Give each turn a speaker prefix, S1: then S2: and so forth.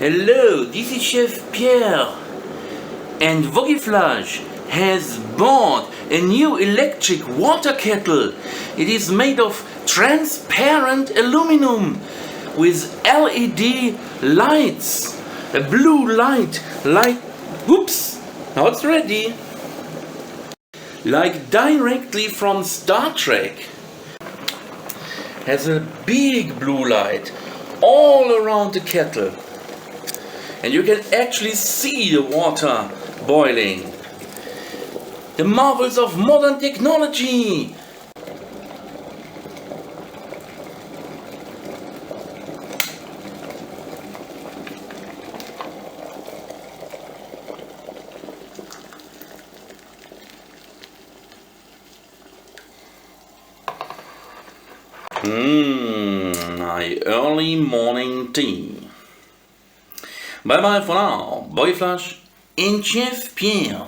S1: Hello, this is Chef Pierre, and Vogiflage has bought a new electric water kettle. It is made of transparent aluminum with LED lights, a blue light, whoops, now it's ready, like directly from Star Trek. Has a big blue light all around the kettle, and you can actually see the water boiling. The marvels of modern technology. My early morning tea. Bye bye for now. Boy Flash and Chef Pierre.